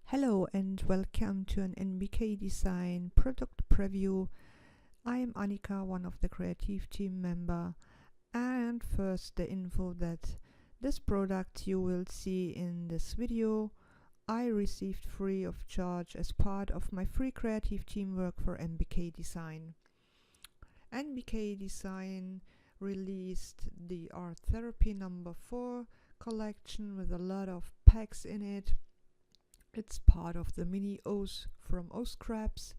Hello and welcome to an NBK-Design product preview. I am Annika, one of the creative team member, and first the info that this product you will see in this video I received free of charge as part of my free creative teamwork for NBK-Design. NBK-Design released the Art Therapy number 4 collection with a lot of packs in it. It's part of the mini O's from O-Scraps,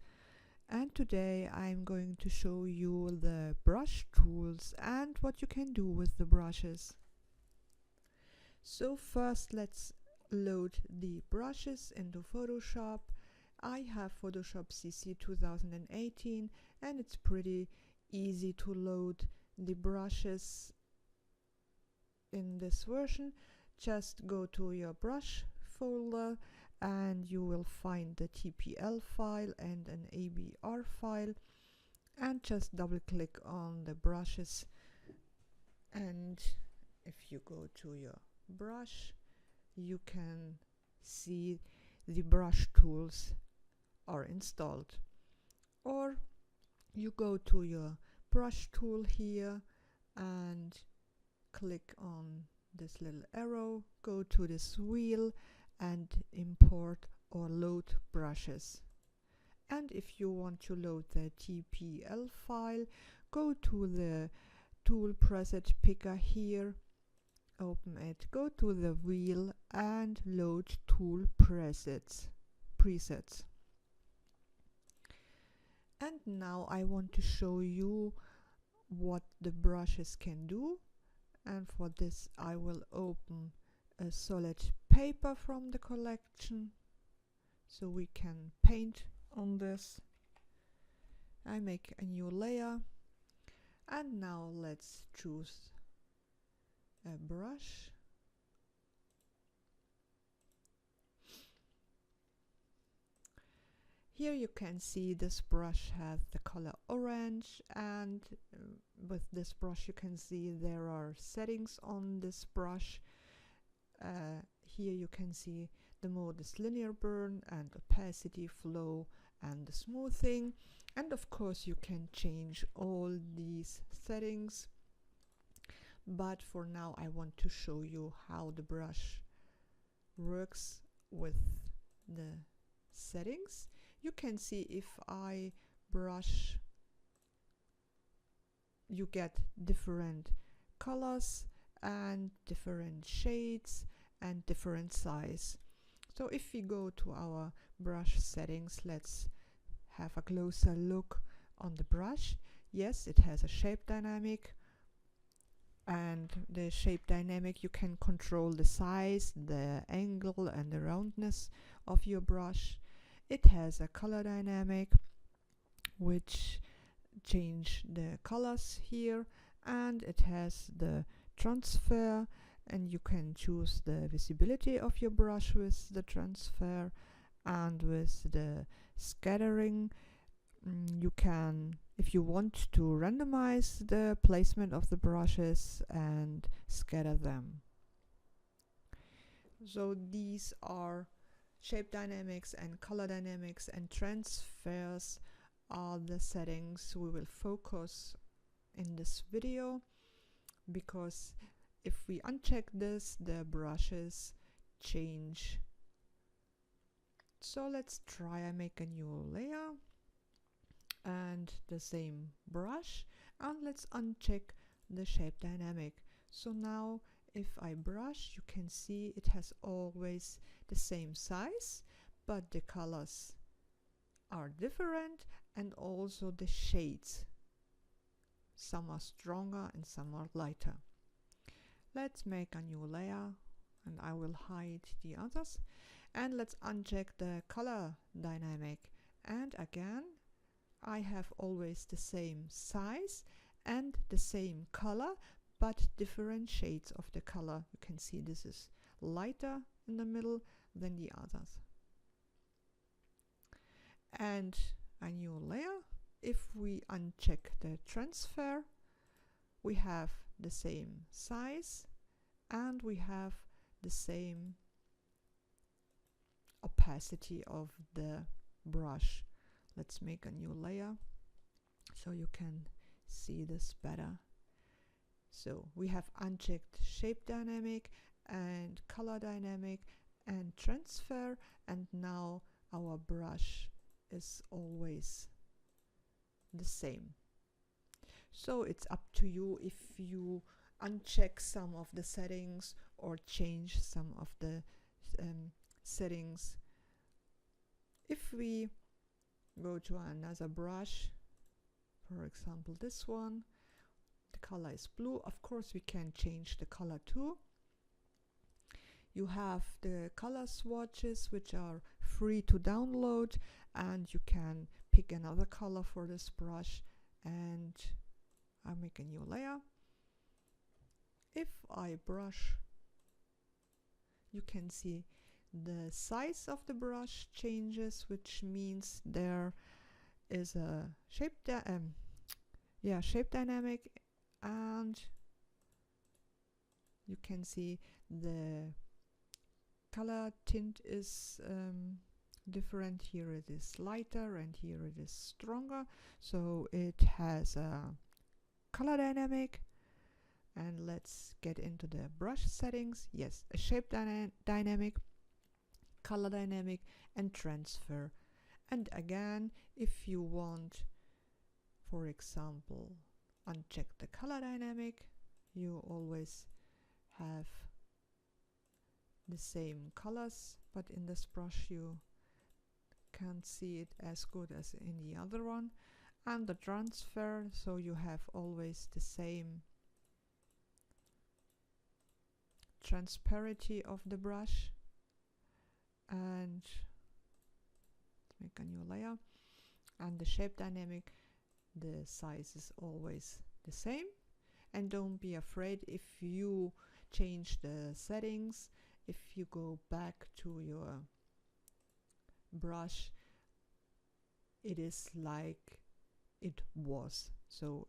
and today I'm going to show you the brush tools and what you can do with the brushes. So first let's load the brushes into Photoshop. I have Photoshop CC 2018 and it's pretty easy to load the brushes in this version. Just go to your brush folder and you will find the TPL file and an ABR file, and just double click on the brushes, and if you go to your brush you can see the brush tools are installed. Or you go to your brush tool here and click on this little arrow, go to this wheel and import or load brushes. And if you want to load the TPL file, go to the tool preset picker here, open it, go to the wheel and load tool presets. And now I want to show you what the brushes can do, and for this I will open a solid paper from the collection so we can paint on this. I make a new layer, and now let's choose a brush. Here you can see this brush has the color orange, and with this brush you can see there are settings on this brush. Here you can see the mode is linear burn and opacity, flow and the smoothing, and of course you can change all these settings, but for now I want to show you how the brush works with the settings. You can see if I brush you get different colors and different shades and different size. So if we go to our brush settings, let's have a closer look on the brush. Yes, it has a shape dynamic, and the shape dynamic you can control the size, the angle and the roundness of your brush. It has a color dynamic which change the colors here, and it has the transfer, and you can choose the visibility of your brush with the transfer, and with the scattering you can, if you want to, randomize the placement of the brushes and scatter them. So these are shape dynamics and color dynamics, and transfers are the settings we will focus in this video, because if we uncheck this, the brushes change. So let's try. I make a new layer and the same brush, and let's uncheck the shape dynamic. So now if I brush, you can see it has always the same size, but the colors are different, and also the shades. Some are stronger and some are lighter. Let's make a new layer, and I will hide the others, and let's uncheck the color dynamic, and again I have always the same size and the same color, but different shades of the color. You can see this is lighter in the middle than the others. And a new layer. If we uncheck the transfer, we have the same size and we have the same opacity opacity of the brush. Let's make a new layer so you can see this better. So we have unchecked shape dynamic and color dynamic and transfer, and now our brush is always the same. So it's up to you if you uncheck some of the settings or change some of the settings. If we go to another brush, for example this one, the color is blue. Of course we can change the color too. You have the color swatches which are free to download, and you can pick another color for this brush, and I make a new layer. If I brush, you can see the size of the brush changes, which means there is a shape dynamic, and you can see the color tint is different. Here it is lighter and here it is stronger, so it has a color dynamic. And let's get into the brush settings. Yes, a shape dynamic, color dynamic, and transfer. And again, if you want, for example, uncheck the color dynamic, you always have the same colors, but in this brush you can't see it as good as in the other one. And the transfer, so you have always the same transparency of the brush. And let's make a new layer. And the shape dynamic, the size is always the same. And don't be afraid if you change the settings. If you go back to your brush, it is like it was. So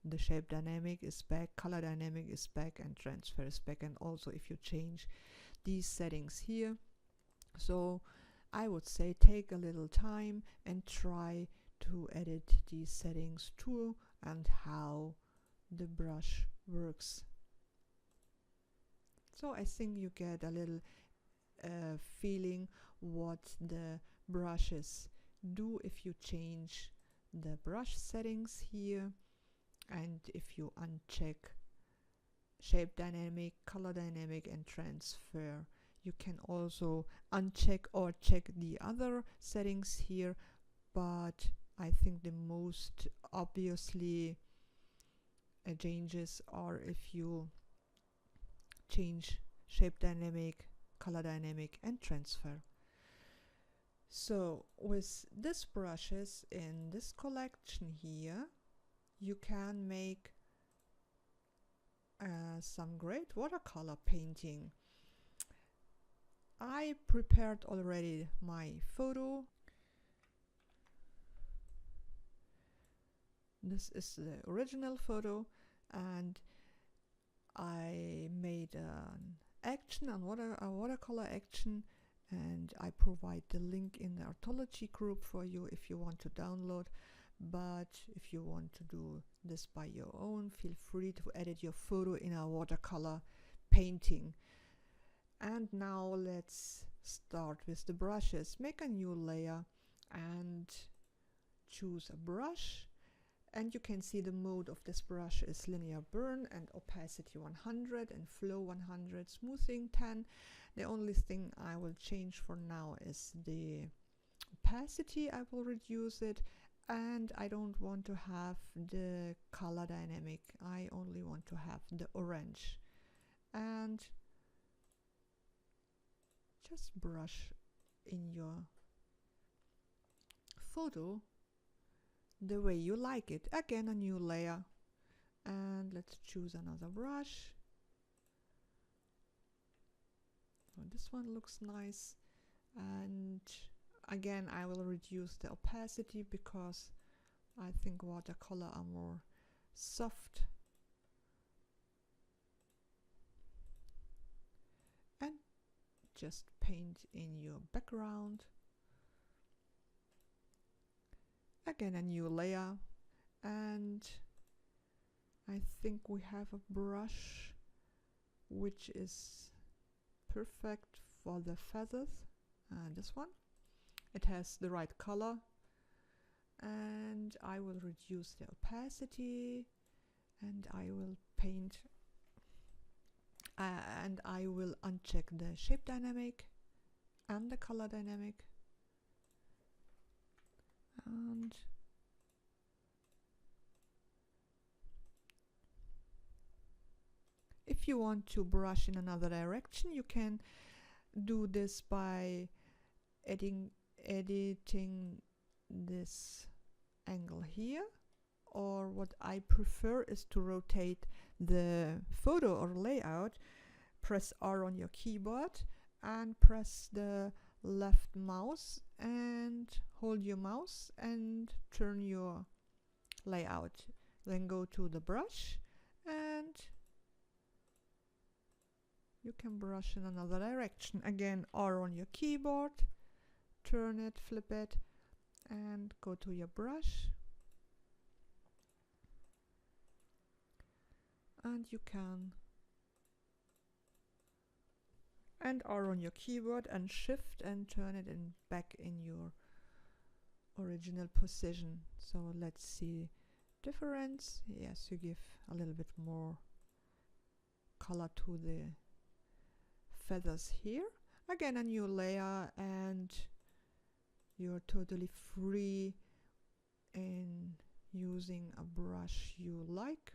the shape dynamic is back, color dynamic is back, and transfer is back. And also if you change these settings here, so I would say take a little time and try to edit these settings too, and how the brush works. So I think you get a little feeling what the brushes do if you change the brush settings here. And if you uncheck shape dynamic, color dynamic, and transfer, you can also uncheck or check the other settings here. But I think the most obviously changes are if you change shape dynamic, color dynamic, and transfer. So with these brushes in this collection here, you can make some great watercolor painting. I prepared already my photo. This is the original photo, and I made an action, a watercolor action, and I provide the link in the Artology group for you if you want to download. But if you want to do this by your own, feel free to edit your photo in a watercolor painting. And now let's start with the brushes. Make a new layer and choose a brush. And you can see the mode of this brush is linear burn and opacity 100 and flow 100, smoothing 10. The only thing I will change for now is the opacity. I will reduce it. And I don't want to have the color dynamic. I only want to have the orange. And just brush in your photo the way you like it. Again, a new layer. And let's choose another brush. So this one looks nice. And again, I will reduce the opacity because I think watercolor are more soft. And just paint in your background. Again, a new layer, and I think we have a brush which is perfect for the feathers. This one, it has the right color, and I will reduce the opacity, and I will paint and I will uncheck the shape dynamic and the color dynamic, and if you want to brush in another direction, you can do this by editing this angle here, or what I prefer is to rotate the photo or layout. Press R on your keyboard and press the left mouse and hold your mouse and turn your layout. Then go to the brush and you can brush in another direction. Again, R on your keyboard, turn it, flip it, and go to your brush. And you can, and R on your keyboard and shift and turn it back in your original position. So let's see difference. Yes, you give a little bit more color to the feathers here. Again, a new layer, and you're totally free in using a brush you like.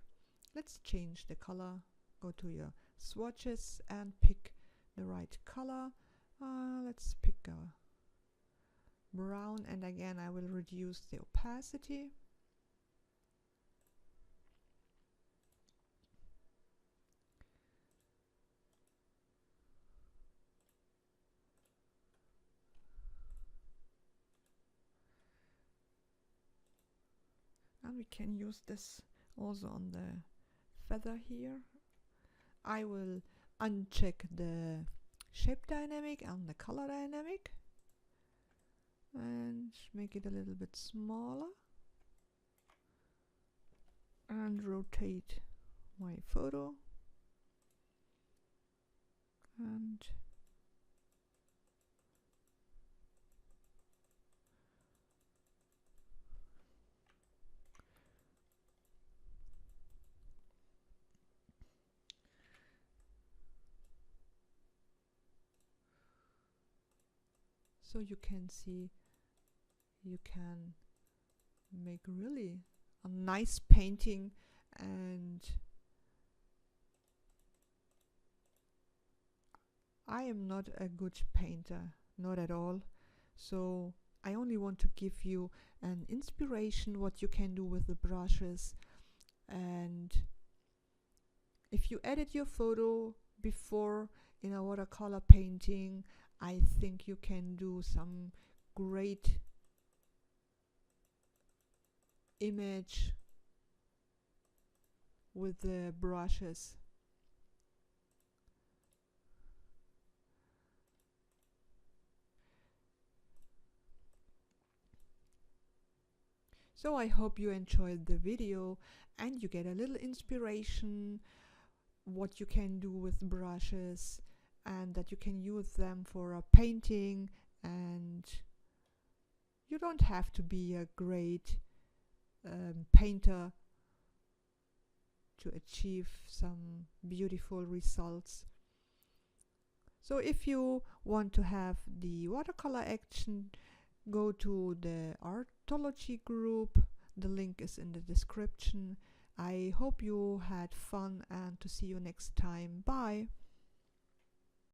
Let's change the color. Go to your swatches and pick the right color. Let's pick a brown, and again I will reduce the opacity. And we can use this also on the feather here. I will uncheck the shape dynamic and the color dynamic and make it a little bit smaller and rotate my photo, and so you can see you can make really a nice painting. And I am not a good painter, not at all, so I only want to give you an inspiration what you can do with the brushes. And if you edit your photo before in a watercolor painting, I think you can do some great image with the brushes. So I hope you enjoyed the video and you get a little inspiration what you can do with brushes, and that you can use them for a painting. And you don't have to be a great painter to achieve some beautiful results. So if you want to have the watercolor action, go to the Artology group. The link is in the description. I hope you had fun, and to see you next time. Bye.